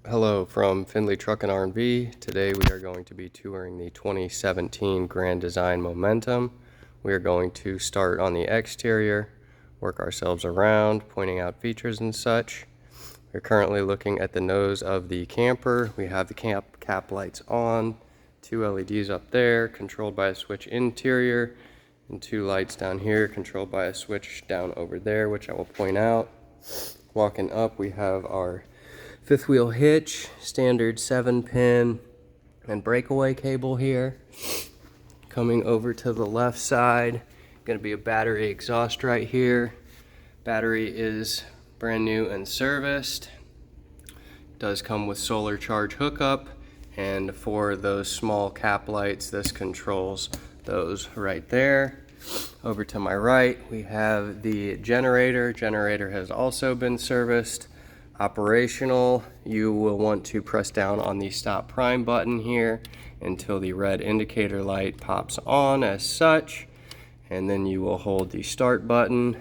Hello from Findlay Truck and R&B. Today we are going to be touring the 2017 Grand Design Momentum. We are going to start on the exterior, work ourselves around, pointing out features and such. We're currently looking at the nose of the camper. We have the cap lights on, 2 LEDs up there, controlled by a switch interior, and 2 lights down here, controlled by a switch down over there, which I will point out. Walking up, we have our fifth wheel hitch, standard 7-pin and breakaway cable here. Coming over to the left side, going to be a battery exhaust right here. Battery is brand new and serviced. Does come with solar charge hookup, and for those small cap lights, this controls those right there. Over to my right, we have the generator. Generator has also been serviced. Operational, you will want to press down on the stop prime button here until the red indicator light pops on as such, and then you will hold the start button.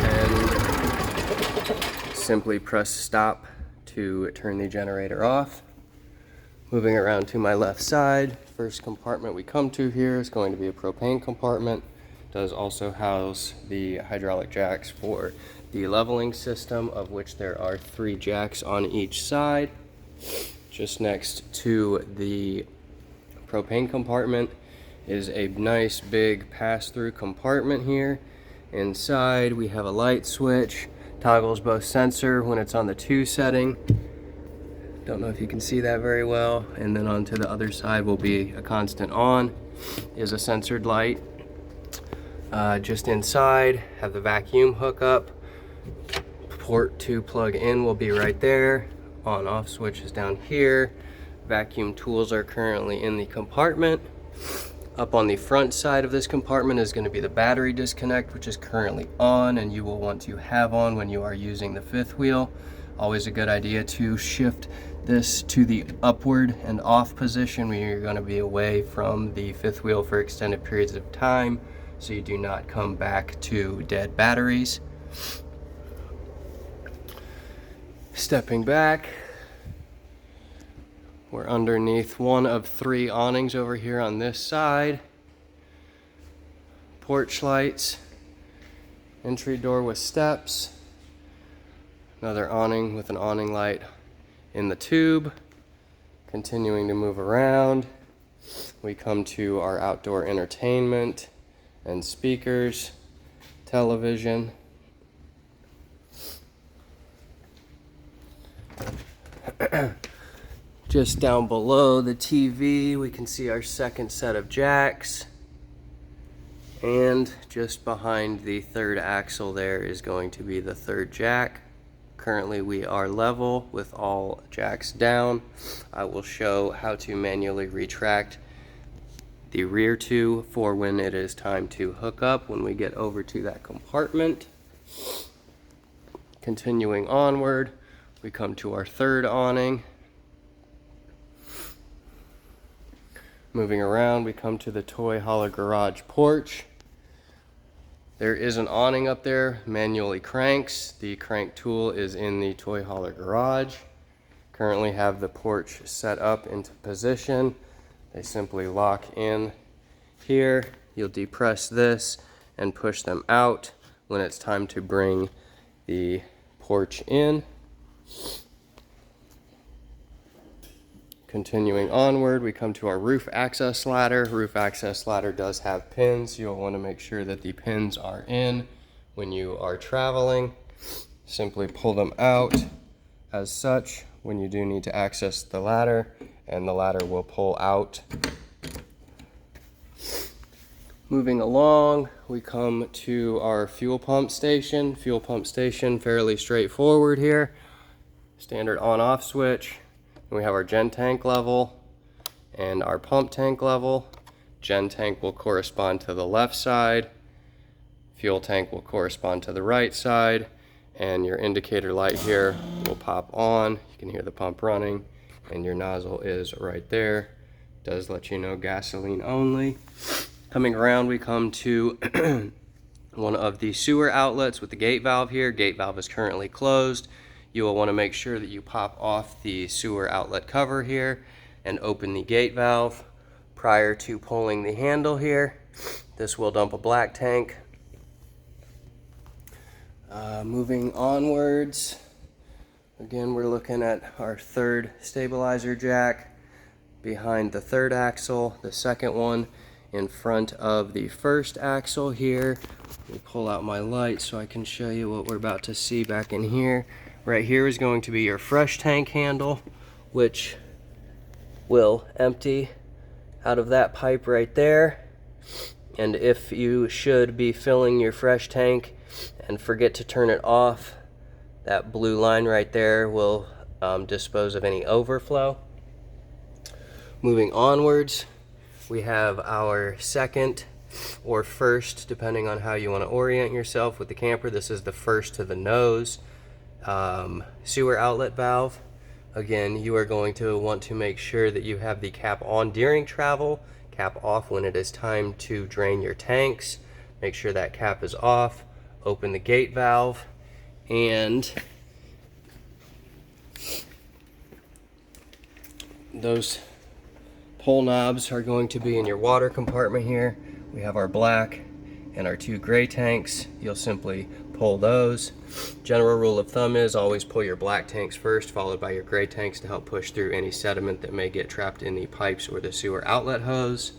And simply press stop to turn the generator off. Moving around to my left side, first compartment we come to here is going to be a propane compartment. Does also house the hydraulic jacks for the leveling system, of which there are 3 jacks on each side. Just next to the propane compartment is a nice big pass-through compartment here. Inside we have a light switch, toggles both sensor when it's on the 2 setting. Don't know if you can see that very well. And then onto the other side will be a constant on, is a sensored light. Just inside, have the vacuum hookup. Port to plug in will be right there. On off switch is down here. Vacuum tools are currently in the compartment. Up on the front side of this compartment is going to be the battery disconnect, which is currently on and you will want to have on when you are using the fifth wheel. Always a good idea to shift this to the upward and off position when you're going to be away from the fifth wheel for extended periods of time, so you do not come back to dead batteries. Stepping back, we're underneath one of 3 awnings over here on this side. Porch lights, entry door with steps, another awning with an awning light in the tube. Continuing to move around, we come to our outdoor entertainment and speakers, television. Just down below the TV, we can see our second set of jacks. And just behind the 3rd axle there is going to be the 3rd jack. Currently we are level with all jacks down. I will show how to manually retract the rear 2 for when it is time to hook up when we get over to that compartment. Continuing onward, we come to our 3rd awning. Moving around, we come to the toy hauler garage porch. There is an awning up there, manually cranks. The crank tool is in the toy hauler garage. Currently have the porch set up into position. They simply lock in here. You'll depress this and push them out when it's time to bring the porch in. Continuing onward, we come to our roof access ladder. Roof access ladder does have pins. You'll want to make sure that the pins are in when you are traveling. Simply pull them out as such when you do need to access the ladder, and the ladder will pull out. Moving along, we come to our fuel pump station. Fuel pump station, fairly straightforward here. Standard on-off switch. We have our gen tank level and our pump tank level. Gen tank will correspond to the left side. Fuel tank will correspond to the right side. And your indicator light here will pop on. You can hear the pump running, and your nozzle is right there. Does let you know gasoline only. Coming around, we come to one of the sewer outlets with the gate valve here. Gate valve is currently closed. You will want to make sure that you pop off the sewer outlet cover here and open the gate valve prior to pulling the handle here. This will dump a black tank. Moving onwards, again, we're looking at our third stabilizer jack behind the third axle, the second one in front of the first axle here. Let me pull out my light so I can show you what we're about to see back in here. Right here is going to be your fresh tank handle, which will empty out of that pipe right there. And if you should be filling your fresh tank and forget to turn it off, that blue line right there will dispose of any overflow. Moving onwards, we have our second or first, depending on how you want to orient yourself with the camper. This is the first to the nose sewer outlet valve. Again, you are going to want to make sure that you have the cap on during travel, cap off when it is time to drain your tanks. Make sure that cap is off. Open the gate valve, and those pull knobs are going to be in your water compartment here. We have our black and our two gray tanks. You'll simply pull those. General rule of thumb is always pull your black tanks first, followed by your gray tanks to help push through any sediment that may get trapped in the pipes or the sewer outlet hose.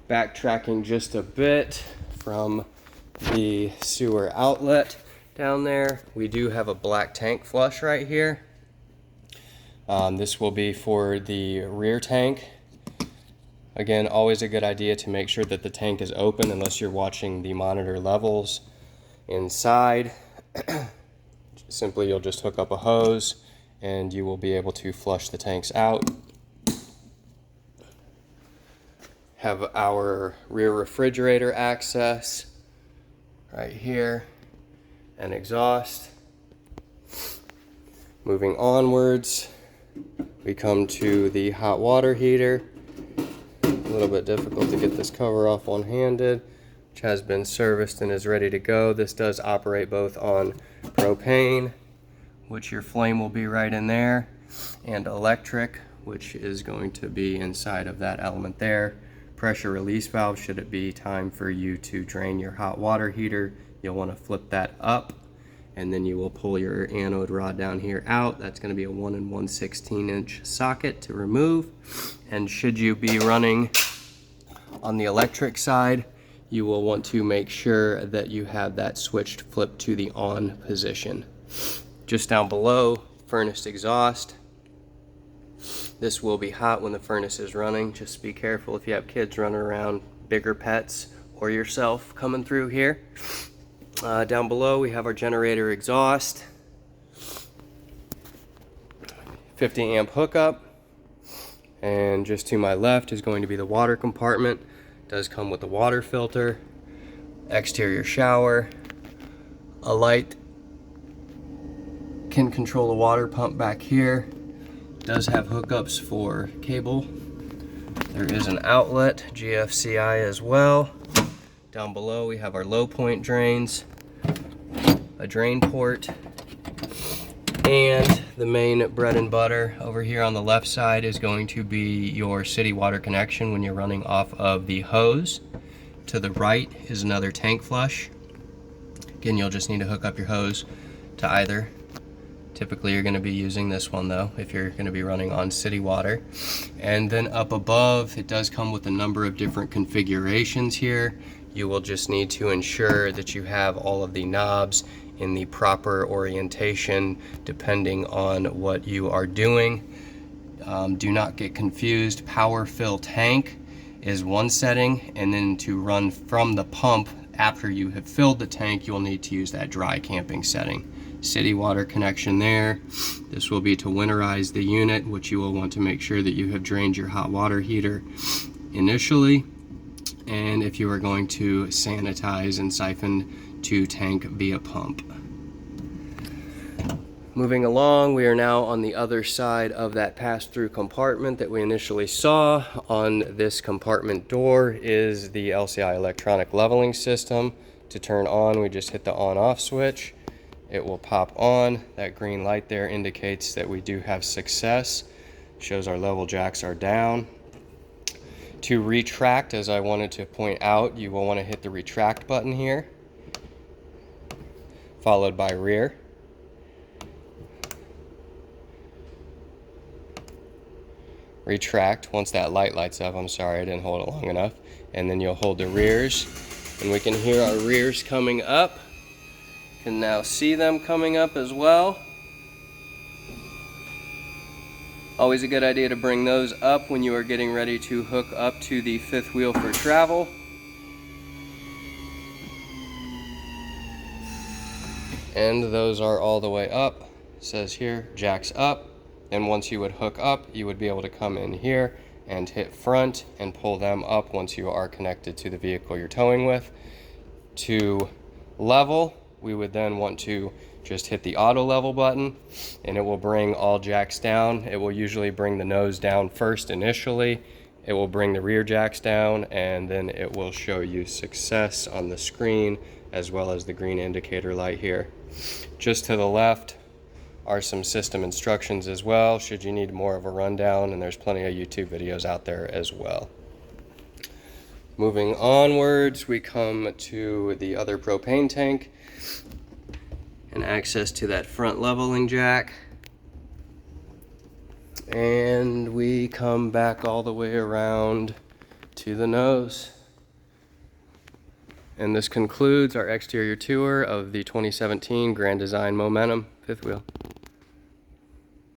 Backtracking just a bit from the sewer outlet down there, we do have a black tank flush right here. This will be for the rear tank. Again, always a good idea to make sure that the tank is open unless you're watching the monitor levels inside. Simply, you'll just hook up a hose and you will be able to flush the tanks out. Have our rear refrigerator access right here and exhaust. Moving onwards, we come to the hot water heater. A little bit difficult to get this cover off one-handed, which has been serviced and is ready to go. This does operate both on propane, which your flame will be right in there, and electric, which is going to be inside of that element there. Pressure release valve, should it be time for you to drain your hot water heater, you'll want to flip that up, and then you will pull your anode rod down here out. That's going to be a 1 1/16" socket to remove. And should you be running on the electric side, you will want to make sure that you have that switched flipped to the on position. Just down below, furnace exhaust. This will be hot when the furnace is running. Just be careful if you have kids running around, bigger pets, or yourself coming through here. Down below we have our generator exhaust, 50 amp hookup, and just to my left is going to be the water compartment. It does come with a water filter, exterior shower, a light can control the water pump back here. It does have hookups for cable. There is an outlet, GFCI as well. Down below we have our low point drains, a drain port, and the main bread and butter over here on the left side is going to be your city water connection when you're running off of the hose. To the right is another tank flush. Again, you'll just need to hook up your hose to either. Typically you're going to be using this one though if you're going to be running on city water. And then up above, it does come with a number of different configurations here. You will just need to ensure that you have all of the knobs in the proper orientation depending on what you are doing. Do not get confused. Power fill tank is one setting, and then to run from the pump after you have filled the tank, you'll need to use that dry camping setting. City water connection there. This will be to winterize the unit, which you will want to make sure that you have drained your hot water heater initially. And if you are going to sanitize and siphon to tank via pump. Moving along, we are now on the other side of that pass-through compartment that we initially saw. On this compartment door is the LCI electronic leveling system. To turn on, we just hit the on-off switch. It will pop on. That green light there indicates that we do have success. Shows our level jacks are down. To retract, as I wanted to point out, you will want to hit the retract button here, followed by rear. Retract once that light lights up. I'm sorry, I didn't hold it long enough. And then you'll hold the rears, and we can hear our rears coming up. Can now see them coming up as well. Always a good idea to bring those up when you are getting ready to hook up to the fifth wheel for travel. And those are all the way up. It says here, jacks up. And once you would hook up, you would be able to come in here and hit front and pull them up once you are connected to the vehicle you're towing with. To level, we would then want to just hit the auto level button, and it will bring all jacks down. It will usually bring the nose down first initially. It will bring the rear jacks down, and then it will show you success on the screen as well as the green indicator light here. Just to the left are some system instructions as well, should you need more of a rundown, and there's plenty of YouTube videos out there as well. Moving onwards, we come to the other propane tank and access to that front leveling jack. And we come back all the way around to the nose. And this concludes our exterior tour of the 2017 Grand Design Momentum fifth wheel.